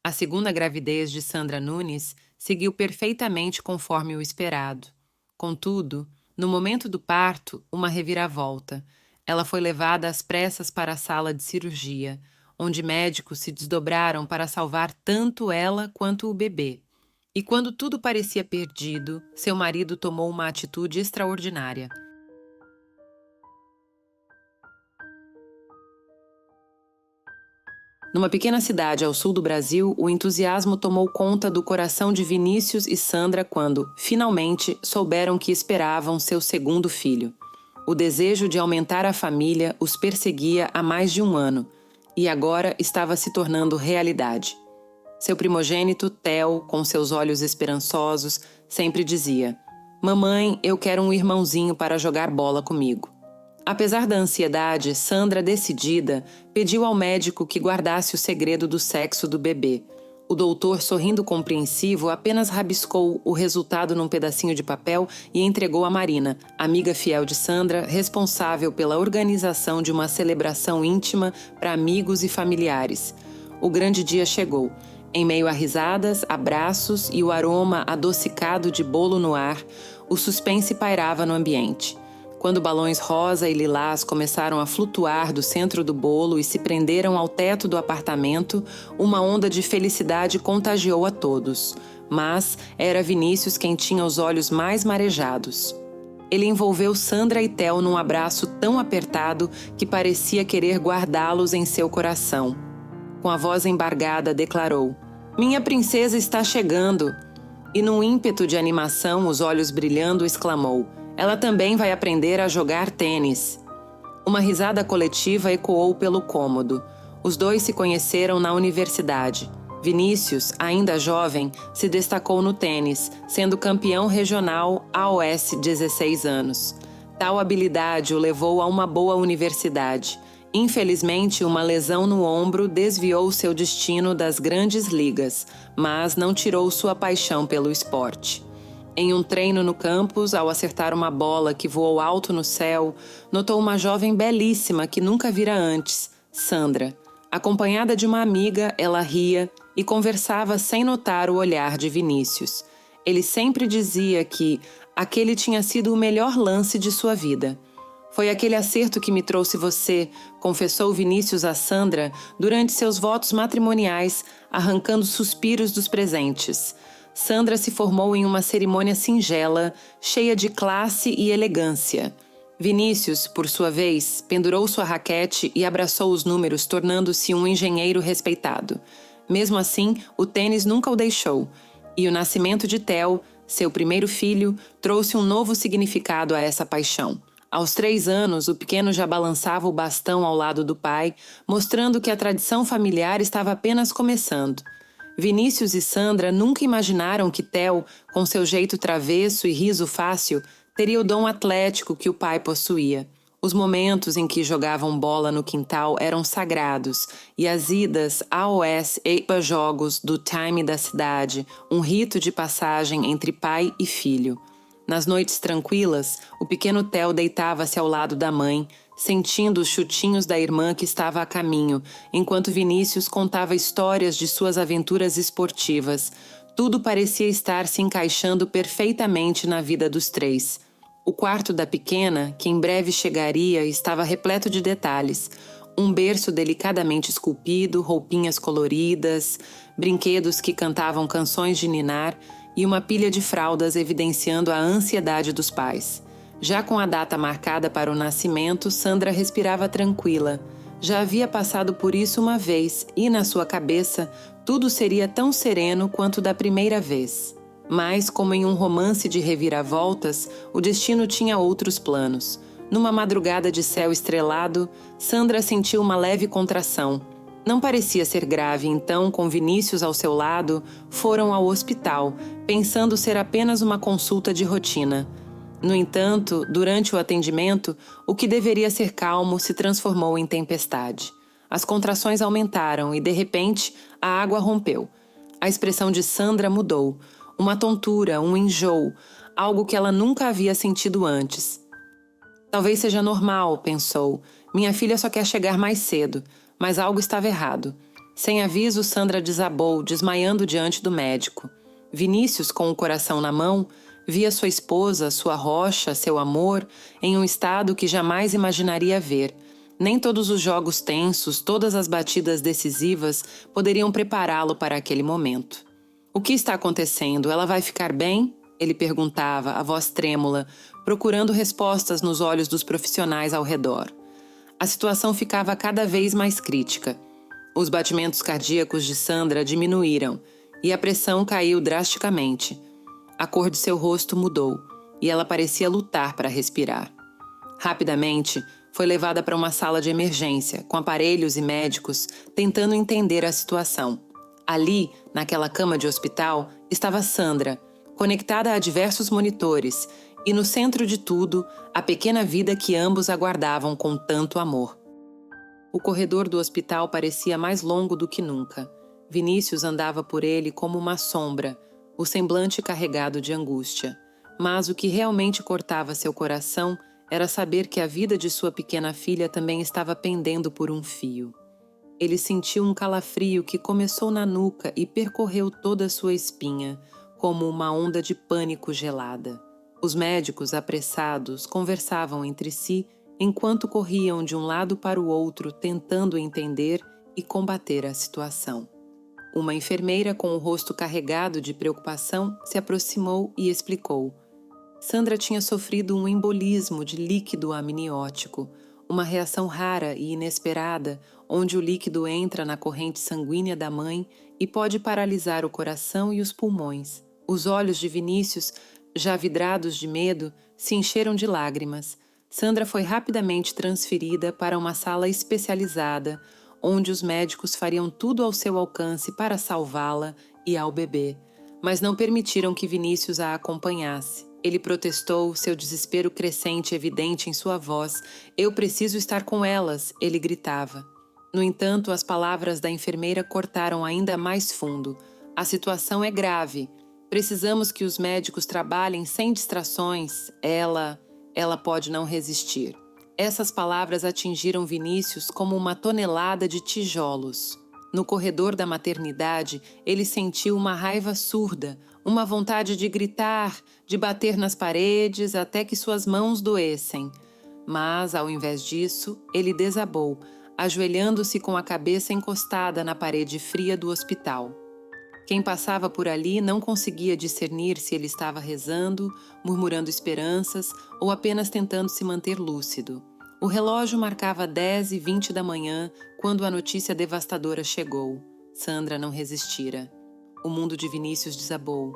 A segunda gravidez de Sandra Nunes seguiu perfeitamente conforme o esperado. Contudo, no momento do parto, uma reviravolta. Ela foi levada às pressas para a sala de cirurgia, onde médicos se desdobraram para salvar tanto ela quanto o bebê. E quando tudo parecia perdido, seu marido tomou uma atitude extraordinária. Numa pequena cidade ao sul do Brasil, o entusiasmo tomou conta do coração de Vinícius e Sandra quando, finalmente, souberam que esperavam seu segundo filho. O desejo de aumentar a família os perseguia há mais de um ano e agora estava se tornando realidade. Seu primogênito, Theo, com seus olhos esperançosos, sempre dizia: "Mamãe, eu quero um irmãozinho para jogar bola comigo." Apesar da ansiedade, Sandra, decidida, pediu ao médico que guardasse o segredo do sexo do bebê. O doutor, sorrindo compreensivo, apenas rabiscou o resultado num pedacinho de papel e entregou a Marina, amiga fiel de Sandra, responsável pela organização de uma celebração íntima para amigos e familiares. O grande dia chegou. Em meio a risadas, abraços e o aroma adocicado de bolo no ar, o suspense pairava no ambiente. Quando balões rosa e lilás começaram a flutuar do centro do bolo e se prenderam ao teto do apartamento, uma onda de felicidade contagiou a todos. Mas era Vinícius quem tinha os olhos mais marejados. Ele envolveu Sandra e Theo num abraço tão apertado que parecia querer guardá-los em seu coração. Com a voz embargada, declarou: "Minha princesa está chegando!" E num ímpeto de animação, os olhos brilhando, exclamou: "Ela também vai aprender a jogar tênis." Uma risada coletiva ecoou pelo cômodo. Os dois se conheceram na universidade. Vinícius, ainda jovem, se destacou no tênis, sendo campeão regional aos 16 anos. Tal habilidade o levou a uma boa universidade. Infelizmente, uma lesão no ombro desviou seu destino das grandes ligas, mas não tirou sua paixão pelo esporte. Em um treino no campus, ao acertar uma bola que voou alto no céu, notou uma jovem belíssima que nunca vira antes, Sandra. Acompanhada de uma amiga, ela ria e conversava sem notar o olhar de Vinícius. Ele sempre dizia que aquele tinha sido o melhor lance de sua vida. "Foi aquele acerto que me trouxe você", confessou Vinícius a Sandra durante seus votos matrimoniais, arrancando suspiros dos presentes. Sandra se formou em uma cerimônia singela, cheia de classe e elegância. Vinícius, por sua vez, pendurou sua raquete e abraçou os números, tornando-se um engenheiro respeitado. Mesmo assim, o tênis nunca o deixou, e o nascimento de Theo, seu primeiro filho, trouxe um novo significado a essa paixão. Aos 3 anos, o pequeno já balançava o bastão ao lado do pai, mostrando que a tradição familiar estava apenas começando. Vinícius e Sandra nunca imaginaram que Theo, com seu jeito travesso e riso fácil, teria o dom atlético que o pai possuía. Os momentos em que jogavam bola no quintal eram sagrados, e as idas aos jogos do time da cidade, um rito de passagem entre pai e filho. Nas noites tranquilas, o pequeno Theo deitava-se ao lado da mãe, sentindo os chutinhos da irmã que estava a caminho, enquanto Vinícius contava histórias de suas aventuras esportivas. Tudo parecia estar se encaixando perfeitamente na vida dos três. O quarto da pequena, que em breve chegaria, estava repleto de detalhes. Um berço delicadamente esculpido, roupinhas coloridas, brinquedos que cantavam canções de ninar e uma pilha de fraldas evidenciando a ansiedade dos pais. Já com a data marcada para o nascimento, Sandra respirava tranquila. Já havia passado por isso uma vez e, na sua cabeça, tudo seria tão sereno quanto da primeira vez. Mas, como em um romance de reviravoltas, o destino tinha outros planos. Numa madrugada de céu estrelado, Sandra sentiu uma leve contração. Não parecia ser grave, então, com Vinícius ao seu lado, foram ao hospital, pensando ser apenas uma consulta de rotina. No entanto, durante o atendimento, o que deveria ser calmo se transformou em tempestade. As contrações aumentaram e, de repente, a água rompeu. A expressão de Sandra mudou. Uma tontura, um enjoo, algo que ela nunca havia sentido antes. Talvez seja normal, pensou. Minha filha só quer chegar mais cedo, mas algo estava errado. Sem aviso, Sandra desabou, desmaiando diante do médico. Vinícius, com o coração na mão, via sua esposa, sua rocha, seu amor, em um estado que jamais imaginaria ver. Nem todos os jogos tensos, todas as batidas decisivas poderiam prepará-lo para aquele momento. O que está acontecendo? Ela vai ficar bem? Ele perguntava, a voz trêmula, procurando respostas nos olhos dos profissionais ao redor. A situação ficava cada vez mais crítica. Os batimentos cardíacos de Sandra diminuíram e a pressão caiu drasticamente. A cor de seu rosto mudou e ela parecia lutar para respirar. Rapidamente, foi levada para uma sala de emergência, com aparelhos e médicos tentando entender a situação. Ali, naquela cama de hospital, estava Sandra, conectada a diversos monitores, e no centro de tudo, a pequena vida que ambos aguardavam com tanto amor. O corredor do hospital parecia mais longo do que nunca. Vinícius andava por ele como uma sombra, o semblante carregado de angústia. Mas o que realmente cortava seu coração era saber que a vida de sua pequena filha também estava pendendo por um fio. Ele sentiu um calafrio que começou na nuca e percorreu toda a sua espinha, como uma onda de pânico gelada. Os médicos, apressados, conversavam entre si enquanto corriam de um lado para o outro tentando entender e combater a situação. Uma enfermeira com o rosto carregado de preocupação se aproximou e explicou. Sandra tinha sofrido um embolismo de líquido amniótico, uma reação rara e inesperada, onde o líquido entra na corrente sanguínea da mãe e pode paralisar o coração e os pulmões. Os olhos de Vinícius, já vidrados de medo, se encheram de lágrimas. Sandra foi rapidamente transferida para uma sala especializada, onde os médicos fariam tudo ao seu alcance para salvá-la e ao bebê, mas não permitiram que Vinícius a acompanhasse. Ele protestou, seu desespero crescente evidente em sua voz. "Eu preciso estar com elas", ele gritava. No entanto, as palavras da enfermeira cortaram ainda mais fundo. "A situação é grave. Precisamos que os médicos trabalhem sem distrações. Ela pode não resistir." Essas palavras atingiram Vinícius como uma tonelada de tijolos. No corredor da maternidade, ele sentiu uma raiva surda, uma vontade de gritar, de bater nas paredes até que suas mãos doessem. Mas, ao invés disso, ele desabou, ajoelhando-se com a cabeça encostada na parede fria do hospital. Quem passava por ali não conseguia discernir se ele estava rezando, murmurando esperanças ou apenas tentando se manter lúcido. O relógio marcava 10h20 da manhã quando a notícia devastadora chegou. Sandra não resistira. O mundo de Vinícius desabou.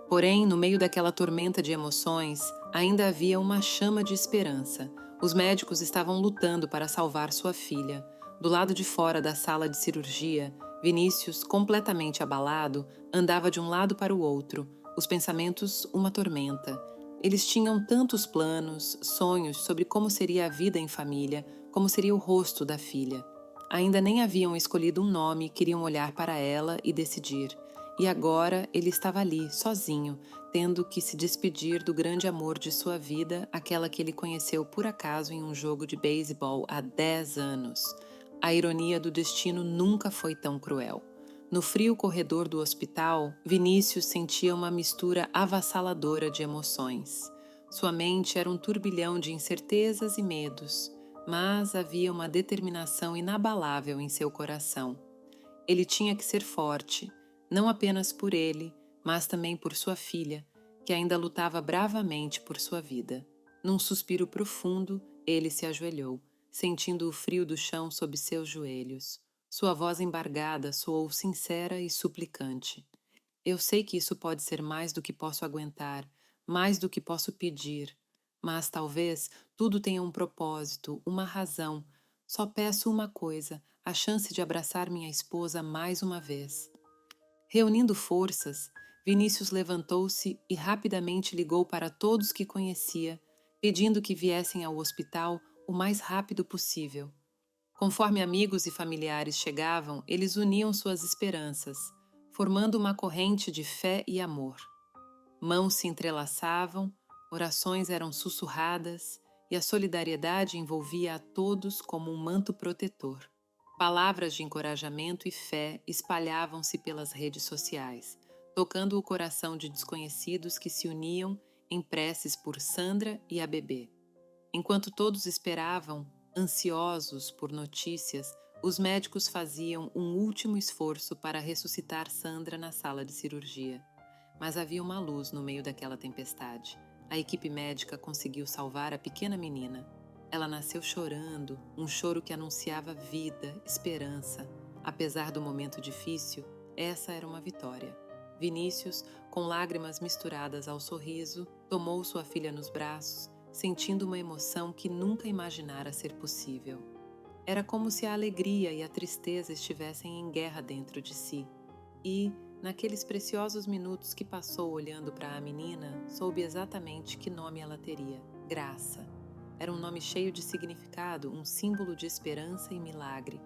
Porém, no meio daquela tormenta de emoções, ainda havia uma chama de esperança. Os médicos estavam lutando para salvar sua filha. Do lado de fora da sala de cirurgia, Vinícius, completamente abalado, andava de um lado para o outro, os pensamentos uma tormenta. Eles tinham tantos planos, sonhos sobre como seria a vida em família, como seria o rosto da filha. Ainda nem haviam escolhido um nome e queriam olhar para ela e decidir. E agora ele estava ali, sozinho, tendo que se despedir do grande amor de sua vida, aquela que ele conheceu por acaso em um jogo de beisebol há 10 anos. A ironia do destino nunca foi tão cruel. No frio corredor do hospital, Vinícius sentia uma mistura avassaladora de emoções. Sua mente era um turbilhão de incertezas e medos, mas havia uma determinação inabalável em seu coração. Ele tinha que ser forte, não apenas por ele, mas também por sua filha, que ainda lutava bravamente por sua vida. Num suspiro profundo, ele se ajoelhou, sentindo o frio do chão sob seus joelhos. Sua voz embargada soou sincera e suplicante. "Eu sei que isso pode ser mais do que posso aguentar, mais do que posso pedir, mas talvez tudo tenha um propósito, uma razão. Só peço uma coisa, a chance de abraçar minha esposa mais uma vez." Reunindo forças, Vinícius levantou-se e rapidamente ligou para todos que conhecia, pedindo que viessem ao hospital o mais rápido possível. Conforme amigos e familiares chegavam, eles uniam suas esperanças, formando uma corrente de fé e amor. Mãos se entrelaçavam, orações eram sussurradas e a solidariedade envolvia a todos como um manto protetor. Palavras de encorajamento e fé espalhavam-se pelas redes sociais, tocando o coração de desconhecidos que se uniam em preces por Sandra e a bebê. Enquanto todos esperavam, ansiosos por notícias, os médicos faziam um último esforço para ressuscitar Sandra na sala de cirurgia. Mas havia uma luz no meio daquela tempestade. A equipe médica conseguiu salvar a pequena menina. Ela nasceu chorando, um choro que anunciava vida, esperança. Apesar do momento difícil, essa era uma vitória. Vinícius, com lágrimas misturadas ao sorriso, tomou sua filha nos braços, sentindo uma emoção que nunca imaginara ser possível. Era como se a alegria e a tristeza estivessem em guerra dentro de si. E, naqueles preciosos minutos que passou olhando para a menina, soube exatamente que nome ela teria: Graça. Era um nome cheio de significado, um símbolo de esperança e milagre.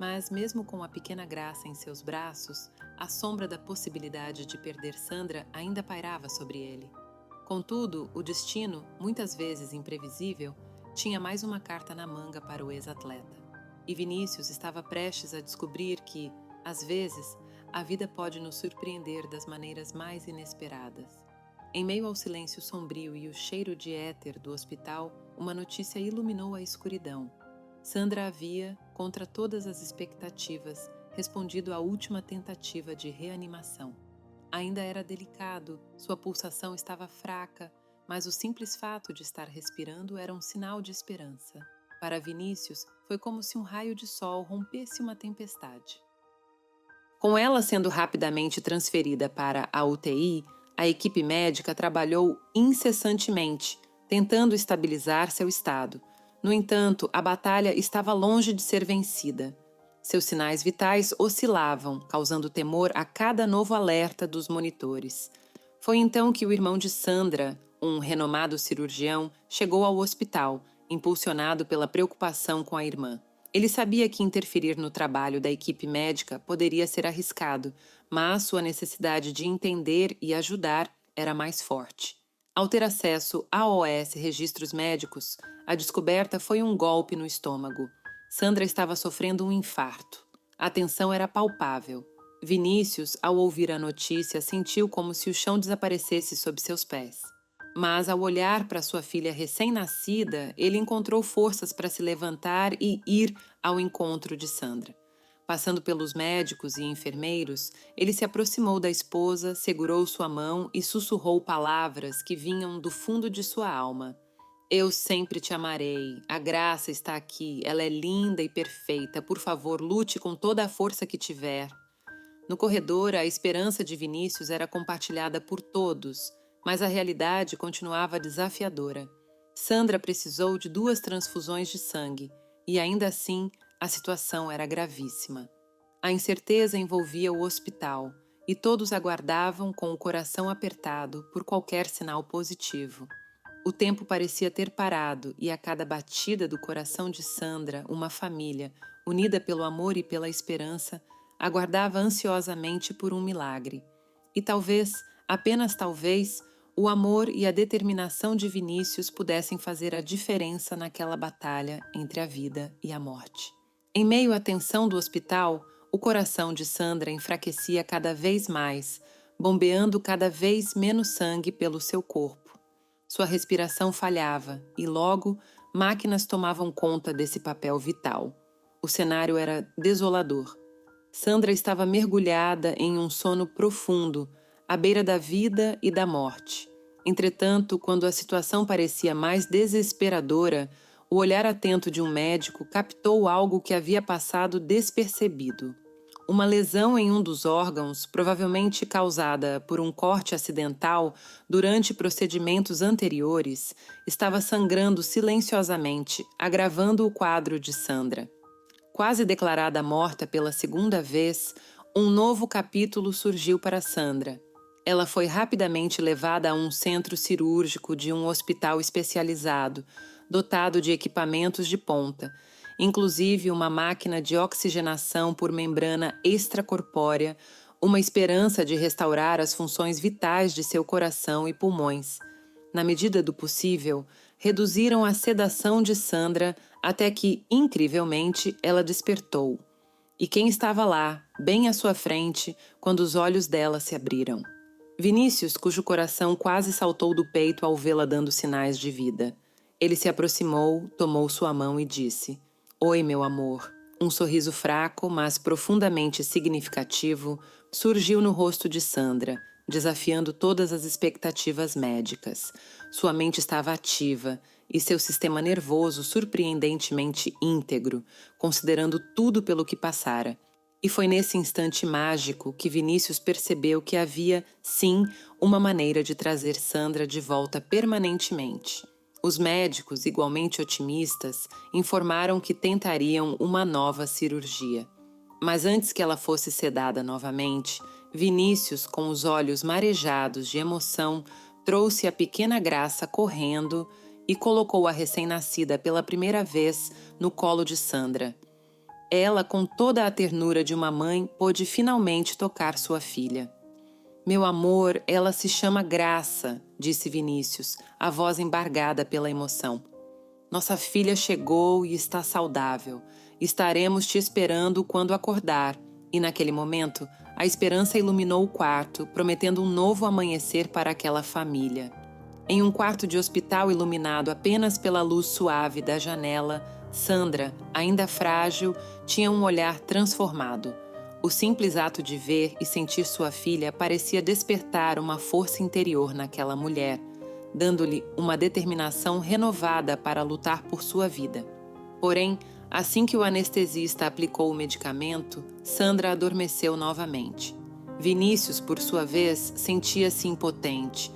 Mas, mesmo com a pequena Graça em seus braços, a sombra da possibilidade de perder Sandra ainda pairava sobre ele. Contudo, o destino, muitas vezes imprevisível, tinha mais uma carta na manga para o ex-atleta. E Vinícius estava prestes a descobrir que, às vezes, a vida pode nos surpreender das maneiras mais inesperadas. Em meio ao silêncio sombrio e o cheiro de éter do hospital, uma notícia iluminou a escuridão. Sandra havia, contra todas as expectativas, respondido à última tentativa de reanimação. Ainda era delicado, sua pulsação estava fraca, mas o simples fato de estar respirando era um sinal de esperança. Para Vinícius, foi como se um raio de sol rompesse uma tempestade. Com ela sendo rapidamente transferida para a UTI, a equipe médica trabalhou incessantemente, tentando estabilizar seu estado. No entanto, a batalha estava longe de ser vencida. Seus sinais vitais oscilavam, causando temor a cada novo alerta dos monitores. Foi então que o irmão de Sandra, um renomado cirurgião, chegou ao hospital, impulsionado pela preocupação com a irmã. Ele sabia que interferir no trabalho da equipe médica poderia ser arriscado, mas sua necessidade de entender e ajudar era mais forte. Ao ter acesso a OS registros médicos, a descoberta foi um golpe no estômago. Sandra estava sofrendo um infarto. A tensão era palpável. Vinícius, ao ouvir a notícia, sentiu como se o chão desaparecesse sob seus pés. Mas, ao olhar para sua filha recém-nascida, ele encontrou forças para se levantar e ir ao encontro de Sandra. Passando pelos médicos e enfermeiros, ele se aproximou da esposa, segurou sua mão e sussurrou palavras que vinham do fundo de sua alma. Eu sempre te amarei. A Graça está aqui. Ela é linda e perfeita. Por favor, lute com toda a força que tiver. No corredor, a esperança de Vinícius era compartilhada por todos, mas a realidade continuava desafiadora. Sandra precisou de 2 transfusões de sangue e, ainda assim, a situação era gravíssima. A incerteza envolvia o hospital e todos aguardavam com o coração apertado por qualquer sinal positivo. O tempo parecia ter parado e a cada batida do coração de Sandra, uma família, unida pelo amor e pela esperança, aguardava ansiosamente por um milagre. E talvez, apenas talvez, o amor e a determinação de Vinícius pudessem fazer a diferença naquela batalha entre a vida e a morte. Em meio à tensão do hospital, o coração de Sandra enfraquecia cada vez mais, bombeando cada vez menos sangue pelo seu corpo. Sua respiração falhava e, logo, máquinas tomavam conta desse papel vital. O cenário era desolador. Sandra estava mergulhada em um sono profundo, à beira da vida e da morte. Entretanto, quando a situação parecia mais desesperadora, o olhar atento de um médico captou algo que havia passado despercebido. Uma lesão em um dos órgãos, provavelmente causada por um corte acidental durante procedimentos anteriores, estava sangrando silenciosamente, agravando o quadro de Sandra. Quase declarada morta pela 2ª vez, um novo capítulo surgiu para Sandra. Ela foi rapidamente levada a um centro cirúrgico de um hospital especializado, dotado de equipamentos de ponta, inclusive uma máquina de oxigenação por membrana extracorpórea, uma esperança de restaurar as funções vitais de seu coração e pulmões. Na medida do possível, reduziram a sedação de Sandra até que, incrivelmente, ela despertou. E quem estava lá, bem à sua frente, quando os olhos dela se abriram? Vinícius, cujo coração quase saltou do peito ao vê-la dando sinais de vida. Ele se aproximou, tomou sua mão e disse: "Oi, meu amor." Um sorriso fraco, mas profundamente significativo, surgiu no rosto de Sandra, desafiando todas as expectativas médicas. Sua mente estava ativa e seu sistema nervoso surpreendentemente íntegro, considerando tudo pelo que passara. E foi nesse instante mágico que Vinícius percebeu que havia, sim, uma maneira de trazer Sandra de volta permanentemente. Os médicos, igualmente otimistas, informaram que tentariam uma nova cirurgia. Mas antes que ela fosse sedada novamente, Vinícius, com os olhos marejados de emoção, trouxe a pequena Graça correndo e colocou a recém-nascida pela primeira vez no colo de Sandra. Ela, com toda a ternura de uma mãe, pôde finalmente tocar sua filha. "Meu amor, ela se chama Graça", disse Vinícius, a voz embargada pela emoção. "Nossa filha chegou e está saudável. Estaremos te esperando quando acordar." E naquele momento, a esperança iluminou o quarto, prometendo um novo amanhecer para aquela família. Em um quarto de hospital iluminado apenas pela luz suave da janela, Sandra, ainda frágil, tinha um olhar transformado. O simples ato de ver e sentir sua filha parecia despertar uma força interior naquela mulher, dando-lhe uma determinação renovada para lutar por sua vida. Porém, assim que o anestesista aplicou o medicamento, Sandra adormeceu novamente. Vinícius, por sua vez, sentia-se impotente,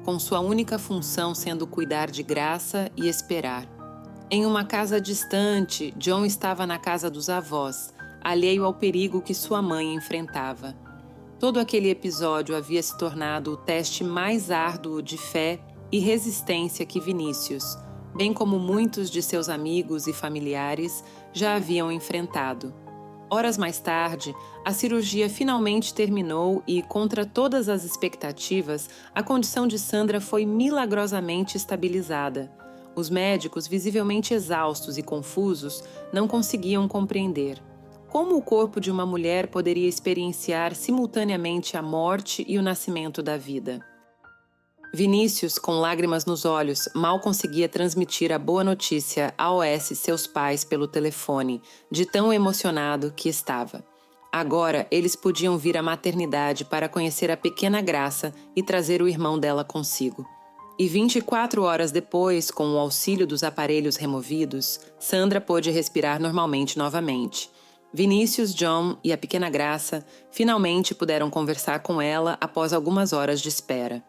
com sua única função sendo cuidar de Graça e esperar. Em uma casa distante, John estava na casa dos avós, alheio ao perigo que sua mãe enfrentava. Todo aquele episódio havia se tornado o teste mais árduo de fé e resistência que Vinícius, bem como muitos de seus amigos e familiares, já haviam enfrentado. Horas mais tarde, a cirurgia finalmente terminou e, contra todas as expectativas, a condição de Sandra foi milagrosamente estabilizada. Os médicos, visivelmente exaustos e confusos, não conseguiam compreender. Como o corpo de uma mulher poderia experienciar simultaneamente a morte e o nascimento da vida? Vinícius, com lágrimas nos olhos, mal conseguia transmitir a boa notícia a OS seus pais pelo telefone, de tão emocionado que estava. Agora, eles podiam vir à maternidade para conhecer a pequena Graça e trazer o irmão dela consigo. E 24 horas depois, com o auxílio dos aparelhos removidos, Sandra pôde respirar normalmente novamente. Vinícius, John e a pequena Graça finalmente puderam conversar com ela após algumas horas de espera.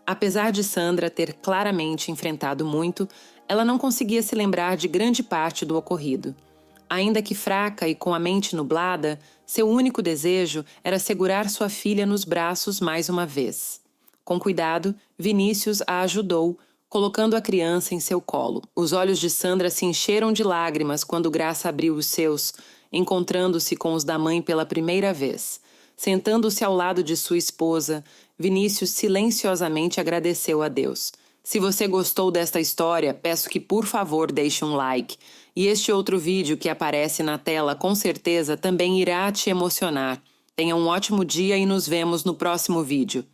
Apesar de Sandra ter claramente enfrentado muito, ela não conseguia se lembrar de grande parte do ocorrido. Ainda que fraca e com a mente nublada, seu único desejo era segurar sua filha nos braços mais uma vez. Com cuidado, Vinícius a ajudou, colocando a criança em seu colo. Os olhos de Sandra se encheram de lágrimas quando Graça abriu os seus, encontrando-se com os da mãe pela primeira vez. Sentando-se ao lado de sua esposa, Vinícius silenciosamente agradeceu a Deus. Se você gostou desta história, peço que por favor deixe um like. E este outro vídeo que aparece na tela com certeza também irá te emocionar. Tenha um ótimo dia e nos vemos no próximo vídeo.